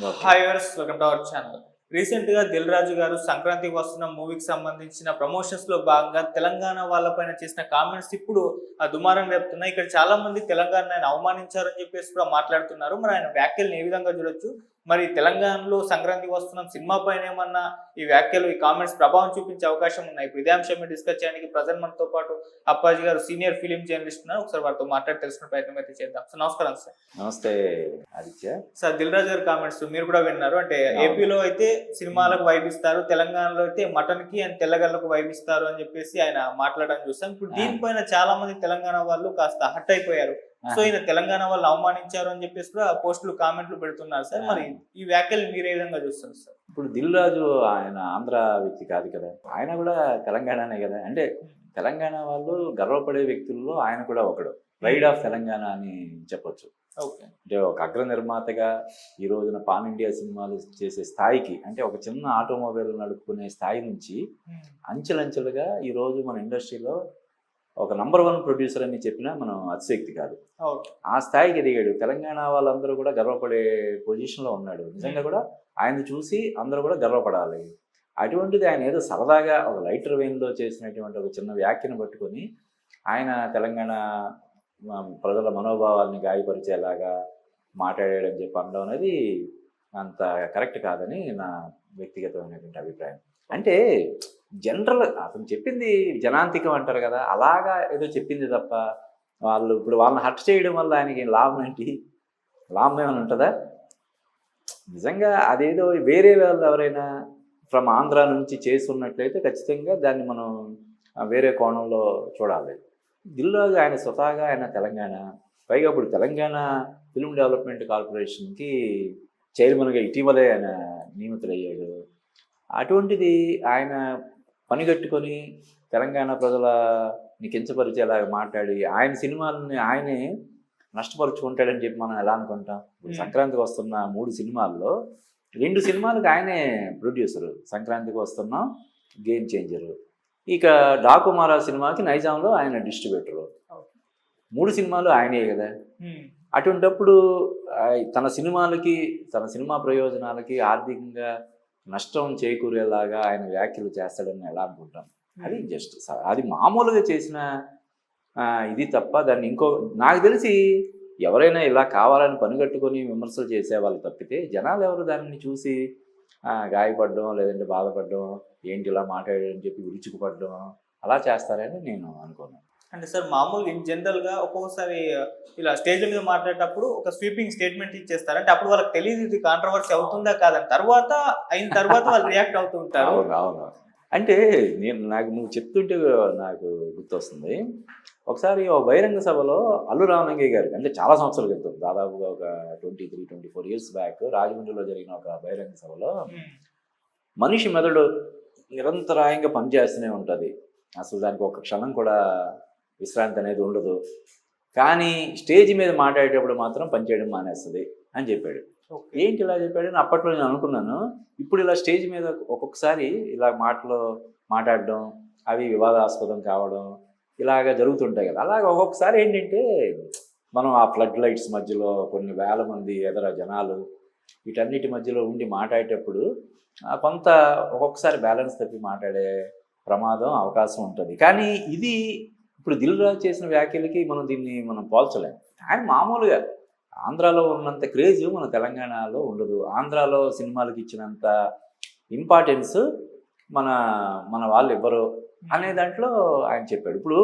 Okay. Hi viewers, welcome to our channel. Recent గా దిల్ రాజు గారు సంక్రాంతికి వస్తున్న మూవీకి సంబంధించిన ప్రమోషన్స్ లో భాగంగా తెలంగాణ వాళ్ళపైన చేసిన కామెంట్స్ ఇప్పుడు దుమారం రేపుతున్నాయి. ఇక్కడ చాలా మంది తెలంగాణ ఆయన అవమానించారని చెప్పేసి కూడా మాట్లాడుతున్నారు. మరి ఆయన వ్యాఖ్యలను ఏ విధంగా చూడొచ్చు? మరి తెలంగాణలో సంక్రాంతికి వస్తున్న సినిమా పైన ఏమన్నా ఈ వ్యాఖ్యలు, ఈ కామెంట్స్ ప్రభావం చూపించే అవకాశం ఉన్నాయి? ఇప్పుడు ఇదే అంశం మీద డిస్కస్ చేయడానికి ప్రజెంట్ మనతో పాటు అప్పాజీ గారు సీనియర్ ఫిలిం జర్నలిస్ట్ ఉన్నారు. ఒకసారి వారితో మాట్లాడి తెలుసుకునే ప్రయత్నం అయితే చేద్దాం. సార్ నమస్కారం సార్. నమస్తే ఆదిత్య. సార్, దిల్ రాజు గారి కామెంట్స్ మీరు కూడా విన్నారు. అంటే అవును. ఏపీలో అయితే సినిమాలకు వైబ్ ఇస్తారు, తెలంగాణలో అయితే మటన్ కి అండ్ తెల్లగల్లకు వైబ్ ఇస్తారు అని చెప్పేసి ఆయన మాట్లాడడం చూస్తాం. ఇప్పుడు దీనిపైన చాలా మంది తెలంగాణ వాళ్ళు కాస్త హట్ అయిపోయారు. సో ఈయన తెలంగాణ వాళ్ళు అవమానించారు అని చెప్పేసి కూడా పోస్టులు, కామెంట్లు పెడుతున్నారు సార్. మరి ఈ వ్యాఖ్యలు మీరు ఏ విధంగా చూస్తారు సార్? ఇప్పుడు దిల్ రాజు ఆయన ఆంధ్ర వ్యక్తి కాదు కదా, ఆయన కూడా తెలంగాణనే కదా. అంటే తెలంగాణ వాళ్ళు గర్వపడే వ్యక్తుల్లో ఆయన కూడా ఒకడు. ప్రైడ్ ఆఫ్ తెలంగాణ అని చెప్పొచ్చు. ఓకే. అంటే ఒక అగ్ర నిర్మాతగా ఈ రోజున పాన్ ఇండియా సినిమాలు చేసే స్థాయికి, అంటే ఒక చిన్న ఆటోమొబైల్ నడుపుకునే స్థాయి నుంచి అంచెలంచెలుగా ఈ రోజు మన ఇండస్ట్రీలో ఒక నంబర్ 1 ప్రొడ్యూసర్ అని చెప్పినా మనం అతిశక్తి కాదు. ఆ స్థాయికి ఎదిగాడు. తెలంగాణ వాళ్ళందరూ కూడా గర్వపడే పొజిషన్లో ఉన్నాడు. నిజంగా కూడా ఆయన చూసి అందరూ కూడా గర్వపడాలి. అటువంటిది ఆయన ఏదో సరదాగా ఒక లైటర్ వెయిన్లో చేసినటువంటి ఒక చిన్న వ్యాఖ్యను పట్టుకొని ఆయన తెలంగాణ ప్రజల మనోభావాల్ని గాయపరిచేలాగా మాట్లాడాడని చెప్పి అనడం అనేది అంత కరెక్ట్ కాదని నా వ్యక్తిగతమైనటువంటి అభిప్రాయం. అంటే జనరల్ అతను చెప్పింది జనాంతికం అంటారు కదా, అలాగా ఏదో చెప్పింది తప్ప ఇప్పుడు వాళ్ళని హర్ట్ చేయడం వల్ల ఆయనకి లాభం ఏంటి? లాభం ఏమైనా ఉంటుందా? నిజంగా అదేదో వేరే వాళ్ళు ఎవరైనా ఫ్రమ్ ఆంధ్ర నుంచి చేస్తున్నట్లయితే ఖచ్చితంగా దాన్ని మనం వేరే కోణంలో చూడాలి. దిల్రాజు ఆయన స్వతహాగా ఆయన తెలంగాణ, పైగా ఇప్పుడు తెలంగాణ ఫిల్మ్ డెవలప్మెంట్ కార్పొరేషన్కి చైర్మన్గా ఇటీవలే ఆయన నియమితులయ్యాడు. అటువంటిది ఆయన పనిగట్టుకొని తెలంగాణ ప్రజలని కించపరిచేలాగా మాట్లాడి ఆయన సినిమాలని ఆయనే నష్టపరుచుకుంటాడని చెప్పి మనం ఎలా అనుకుంటాం? సంక్రాంతికి వస్తున్న 3 సినిమాల్లో 2 సినిమాలకు ఆయనే ప్రొడ్యూసరు. సంక్రాంతికి వస్తున్నాం, గేమ్ చేంజరు. ఇక డాకుమారా సినిమాకి నైజాంలో ఆయన డిస్ట్రిబ్యూటరు. 3 సినిమాలు ఆయనే కదా. అటువంటప్పుడు తన సినిమాలకి, తన సినిమా ప్రయోజనాలకి ఆర్థికంగా నష్టం చేకూరేలాగా ఆయన వ్యాఖ్యలు చేస్తాడని ఎలా అనుకుంటాం? అది జస్ట్ అది మామూలుగా చేసిన ఇది తప్ప దాన్ని నాకు తెలిసి ఎవరైనా ఇలా కావాలని పనిగట్టుకొని విమర్శలు చేసేవాళ్ళు తప్పితే జనాలు ఎవరు దాన్ని చూసి గాయపడడం, లేదంటే బాధపడడం, ఏంటి ఇలా మాట్లాడాడని చెప్పి విరుచుకుపడడం అలా చేస్తారని నేను అనుకున్నాను. అంటే సార్, మామూలుగా ఇన్ జనరల్ గా ఒక్కొక్కసారి ఇలా స్టేజ్ మీద మాట్లాడేటప్పుడు ఒక స్వీపింగ్ స్టేట్మెంట్ ఇచ్చేస్తారు. అంటే అప్పుడు వాళ్ళకి తెలియదు ఇది కాంట్రవర్సీ అవుతుందా కాదని, అయిన తర్వాత వాళ్ళు రియాక్ట్ అవుతూ ఉంటారు. అవును. అంటే నువ్వు చెప్తుంటే నాకు గుర్తొస్తుంది. ఒకసారి ఒక బహిరంగ సభలో అల్లు రామలింగయ్య గారు, అంటే చాలా సంవత్సరాల క్రితం, దాదాపుగా ఒక 23-24 ఇయర్స్ బ్యాక్ రాజమండ్రిలో జరిగిన ఒక బహిరంగ సభలో, మనిషి మెదడు నిరంతరాయంగా పనిచేస్తూనే ఉంటుంది, అసలు దానికి ఒక క్షణం కూడా విశ్రాంతి అనేది ఉండదు, కానీ స్టేజ్ మీద మాట్లాడేటప్పుడు మాత్రం పనిచేయడం మానేస్తుంది అని చెప్పాడు. ఏంటి ఇలా చెప్పాడని అప్పట్లో నేను అనుకున్నాను. ఇప్పుడు ఇలా స్టేజ్ మీద ఒక్కొక్కసారి ఇలా మాట్లాడడం, అవి వివాదాస్పదం కావడం ఇలాగ జరుగుతుంటాయి కదా. అలాగే ఒక్కొక్కసారి ఏంటంటే మనం ఆ ఫ్లడ్ లైట్స్ మధ్యలో కొన్ని వేల మంది ఎదర జనాలు వీటన్నిటి మధ్యలో ఉండి మాట్లాడేటప్పుడు కొంత ఒక్కొక్కసారి బ్యాలెన్స్ తప్పి మాట్లాడే ప్రమాదం, అవకాశం ఉంటుంది. కానీ ఇది ఇప్పుడు దిల్ రాజు చేసిన వ్యాఖ్యలకి దీన్ని మనం పోల్చలేము. ఆయన మామూలుగా ఆంధ్రాలో ఉన్నంత క్రేజ్ మన తెలంగాణలో ఉండదు. ఆంధ్రాలో సినిమాలకు ఇచ్చినంత ఇంపార్టెన్స్ మన వాళ్ళు ఇవ్వరు అనే దాంట్లో ఆయన చెప్పాడు. ఇప్పుడు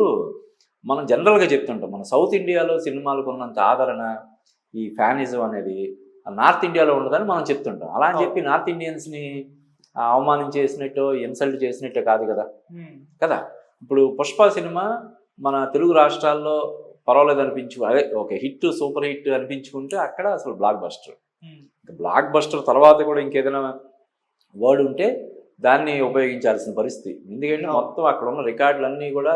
మనం జనరల్గా చెప్తుంటాం, మన సౌత్ ఇండియాలో సినిమాలకు ఉన్నంత ఆదరణ, ఈ ఫ్యానిజం అనేది నార్త్ ఇండియాలో ఉండదని మనం చెప్తుంటాం. అలా అని చెప్పి నార్త్ ఇండియన్స్ని అవమానించేసినట్టు, ఇన్సల్ట్ చేసినట్టు కాదు కదా. ఇప్పుడు పుష్ప సినిమా మన తెలుగు రాష్ట్రాల్లో పర్వాలేదు అదే ఒక హిట్, సూపర్ హిట్ అనిపించుకుంటే అక్కడ అసలు బ్లాక్ బస్టర్ తర్వాత కూడా ఇంకేదైనా వర్డ్ ఉంటే దాన్ని ఉపయోగించాల్సిన పరిస్థితి. ఎందుకంటే మొత్తం అక్కడ ఉన్న రికార్డులన్నీ కూడా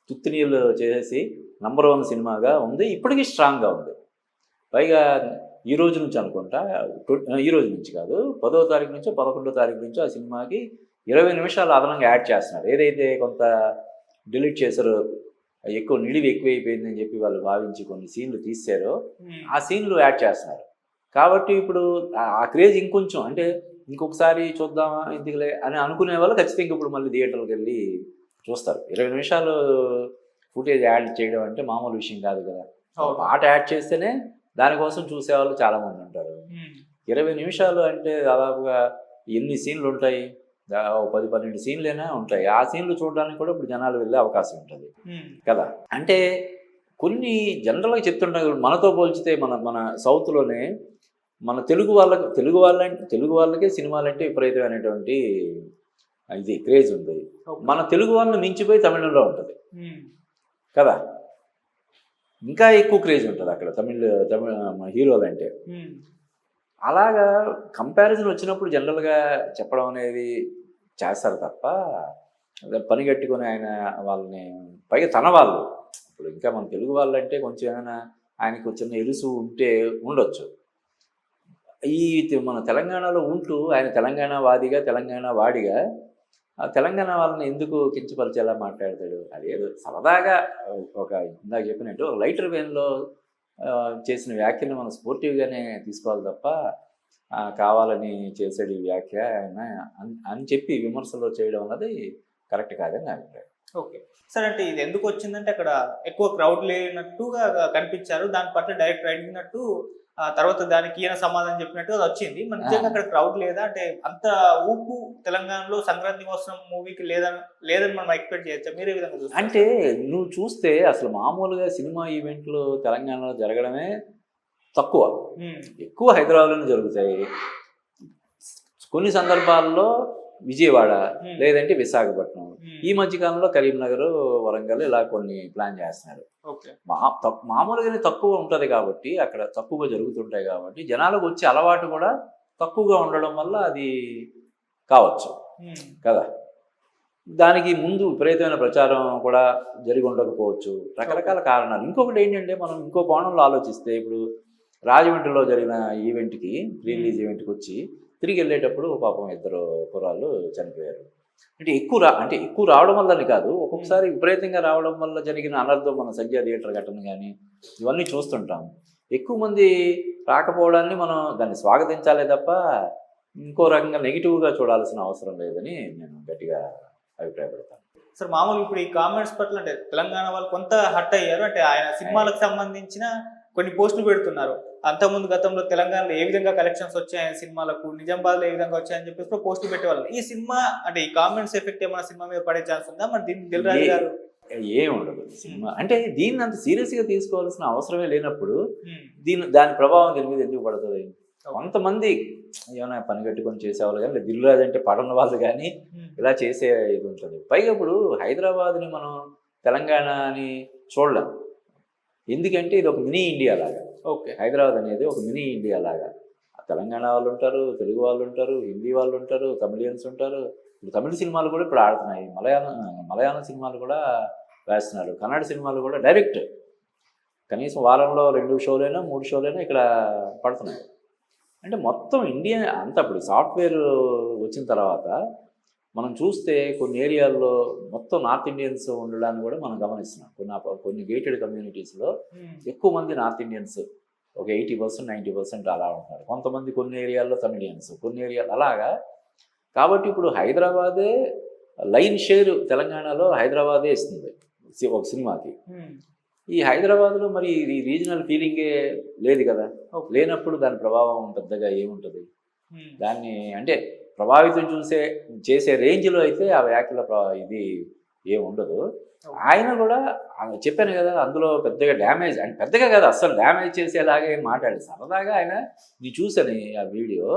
తుత్తినీళ్ళు చేసేసి నంబర్ 1 సినిమాగా ఉంది, ఇప్పటికీ స్ట్రాంగ్గా ఉంది. పైగా ఈ రోజు నుంచి అనుకుంటా, ఈ రోజు నుంచి కాదు, 10వ తారీఖు నుంచో 11వ తారీఖు నుంచో ఆ సినిమాకి 20 నిమిషాలు అదనంగా యాడ్ చేస్తున్నారు. ఏదైతే కొంత డిలీట్ చేశారో, నిడివి ఎక్కువైపోయిందని చెప్పి వాళ్ళు భావించి కొన్ని సీన్లు తీసారో ఆ సీన్లు యాడ్ చేస్తున్నారు. కాబట్టి ఇప్పుడు ఆ క్రేజ్ ఇంకొంచెం అంటే ఇంకొకసారి చూద్దామా ఎందుకులే అని అనుకునే వాళ్ళు ఖచ్చితంగా ఇప్పుడు మళ్ళీ థియేటర్కి వెళ్ళి చూస్తారు. 20 నిమిషాలు ఫుటేజ్ యాడ్ చేయడం అంటే మామూలు విషయం కాదు కదా. అవును. పాట యాడ్ చేస్తేనే దానికోసం చూసేవాళ్ళు చాలామంది ఉంటారు. 20 నిమిషాలు అంటే దాదాపుగా ఎన్ని సీన్లు ఉంటాయి? 10-12 సీన్లైనా ఉంటాయి. ఆ సీన్లు చూడడానికి కూడా ఇప్పుడు జనాలు వెళ్ళే అవకాశం ఉంటుంది కదా. అంటే కొన్ని జనరల్గా చెప్తుంటారు మనతో పోల్చితే మన సౌత్లోనే మన తెలుగు వాళ్ళకే సినిమాలంటే విపరీతమైనటువంటి ఇది క్రేజ్ ఉంది. మన తెలుగు వాళ్ళని మించిపోయి తమిళంలో ఉంటుంది కదా. ఇంకా ఎక్కువ క్రేజ్ ఉంటుంది అక్కడ తమిళ హీరోలు అంటే. అలాగా కంపారిజన్ వచ్చినప్పుడు జనరల్గా చెప్పడం అనేది చేస్తారు తప్ప పని కట్టుకొని ఆయన వాళ్ళని పైగా తన వాళ్ళు ఇప్పుడు ఇంకా మన తెలుగు వాళ్ళు అంటే కొంచెం ఏమైనా ఆయనకు చిన్న ఎరుసు ఉంటే ఉండొచ్చు. మన తెలంగాణలో ఉంటూ ఆయన తెలంగాణ వాదిగా తెలంగాణ వాడిగా ఆ తెలంగాణ వాళ్ళని ఎందుకు కించపరిచేలా మాట్లాడతాడు? అదేదో సరదాగా ఒక ఇందాక చెప్పినట్టు ఒక లైటర్ వేన్లో చేసిన వ్యాఖ్యను మనం స్పోర్టివ్గానే తీసుకోవాలి తప్ప కావాలని చేసాడు ఈ వ్యాఖ్య ఆయన అని చెప్పి విమర్శలు చేయడం అన్నది కరెక్ట్ కాదని నా అభిప్రాయం. ఓకే సార్, అంటే ఇది ఎందుకు వచ్చిందంటే అక్కడ ఎక్కువ క్రౌడ్ లేనట్టుగా కనిపించారు. దాని పట్ల డైరెక్టర్ అడిగినట్టు తర్వాత దానికి ఈయన సమాధానం చెప్పినట్టు అది వచ్చింది. మన నిజంగా అక్కడ క్రౌడ్ లేదా అంటే అంత ఊపు తెలంగాణలో సంక్రాంతి కోసం మూవీకి లేదని మనం ఎక్స్పెక్ట్ చేయొచ్చా? మీరే విధంగా చూస్తారు? అంటే నువ్వు చూస్తే అసలు మామూలుగా సినిమా ఈవెంట్లు తెలంగాణలో జరగడమే తక్కువ, ఎక్కువ హైదరాబాద్లోనే జరుగుతాయి. కొన్ని సందర్భాల్లో విజయవాడ లేదంటే విశాఖపట్నం, ఈ మధ్యకాలంలో కరీంనగర్, వరంగల్ ఇలా కొన్ని ప్లాన్ చేస్తున్నారు. మామూలుగానే తక్కువ ఉంటుంది కాబట్టి అక్కడ తక్కువగా జరుగుతుంటాయి కాబట్టి జనాలకు వచ్చే అలవాటు కూడా తక్కువగా ఉండడం వల్ల అది కావచ్చు కదా. దానికి ముందు విపరీతమైన ప్రచారం కూడా జరిగి ఉండకపోవచ్చు, రకరకాల కారణాలు. ఇంకొకటి ఏంటంటే మనం ఇంకో కోణంలో ఆలోచిస్తే ఇప్పుడు రాజమండ్రిలో జరిగిన ఈవెంట్కి రిలీజ్ ఈవెంట్కి వచ్చి తిరిగి వెళ్ళేటప్పుడు పాపం 2 కుర్రాళ్ళు చనిపోయారు. అంటే ఎక్కువ రావడం వల్లని కాదు, ఒక్కొక్కసారి విపరీతంగా రావడం వల్ల జరిగిన అనర్థం మన సంధ్యా థియేటర్ ఘటన కానీ ఇవన్నీ చూస్తుంటాం. ఎక్కువ మంది రాకపోవడాన్ని మనం దాన్ని స్వాగతించాలే తప్ప ఇంకో రకంగా నెగిటివ్గా చూడాల్సిన అవసరం లేదని నేను గట్టిగా అభిప్రాయపడతాను. సార్ మామూలు ఇప్పుడు ఈ కామెంట్స్ పట్ల అంటే తెలంగాణ వాళ్ళు కొంత హర్ట్ అయ్యారు. అంటే ఆయన సినిమాలకు సంబంధించిన కొన్ని పోస్టులు పెడుతున్నారు. అంతకుముందు గతంలో తెలంగాణలో ఏ విధంగా కలెక్షన్స్ వచ్చాయి ఆయన సినిమాలకు, నిజామాబాద్లో ఏ విధంగా వచ్చాయని చెప్పేసి పోస్టులు పెట్టేవాళ్ళు. ఈ సినిమా అంటే ఈ కామెంట్స్ ఎఫెక్ట్ ఏమైనా సినిమా మీద పడే ఛాన్స్ ఉందా? మరి దీన్ని దిల్ రాజు గారు ఏముండదు సినిమా అంటే దీన్ని అంత సీరియస్గా తీసుకోవాల్సిన అవసరమే లేనప్పుడు దాని ప్రభావం దీని మీద ఎందుకు పడుతుంది? కొంతమంది ఏమైనా పని కట్టుకొని చేసేవాళ్ళు కానీ దిల్ రాజు అంటే పడని వాళ్ళు కానీ ఇలా చేసే ఇది ఉంటుంది. పైగా ఇప్పుడు హైదరాబాద్ని మనం తెలంగాణ అని చూడలేం, ఎందుకంటే ఇది ఒక మినీ ఇండియా లాగా. ఓకే, హైదరాబాద్ అనేది ఒక మినీ ఇండియా లాగా. తెలంగాణ వాళ్ళు ఉంటారు, తెలుగు వాళ్ళు ఉంటారు, హిందీ వాళ్ళు ఉంటారు, తమిళియన్స్ ఉంటారు. ఇప్పుడు తమిళ సినిమాలు కూడా ఇప్పుడు ఆడుతున్నాయి, మలయాళం సినిమాలు కూడా వేస్తున్నారు, కన్నడ సినిమాలు కూడా డైరెక్ట్ కనీసం వారంలో 2 షోలైనా 3 షోలైనా ఇక్కడ పడుతున్నాయి. అంటే మొత్తం ఇండియా అంతా ఇప్పుడు సాఫ్ట్వేర్ వచ్చిన తర్వాత మనం చూస్తే కొన్ని ఏరియాల్లో మొత్తం నార్త్ ఇండియన్స్ ఉండడాన్ని కూడా మనం గమనిస్తున్నాం. కొన్ని గేటెడ్ కమ్యూనిటీస్లో ఎక్కువ మంది నార్త్ ఇండియన్స్, ఒక 80% 90% అలా ఉంటున్నారు. కొంతమంది కొన్ని ఏరియాల్లో తమిళియన్స్, కొన్ని ఏరియాలు అలాగా. కాబట్టి ఇప్పుడు హైదరాబాదే లైన్ షేర్ తెలంగాణలో హైదరాబాదే ఇస్తుంది ఒక సినిమాకి. ఈ హైదరాబాద్లో మరి ఈ రీజనల్ ఫీలింగే లేదు కదా. లేనప్పుడు దాని ప్రభావం పెద్దగా ఏముంటుంది? దాన్ని అంటే ప్రభావితం చేసే రేంజ్లో అయితే ఆ వ్యాఖ్యల ఇది ఏముండదు. ఆయన కూడా చెప్పాను కదా, అందులో పెద్దగా డ్యామేజ్ అంటే పెద్దగా కాదు, అస్సలు డ్యామేజ్ చేసేలాగా ఏం మాట్లాడారు. సరదాగా ఆయన చూశాను ఆ వీడియో,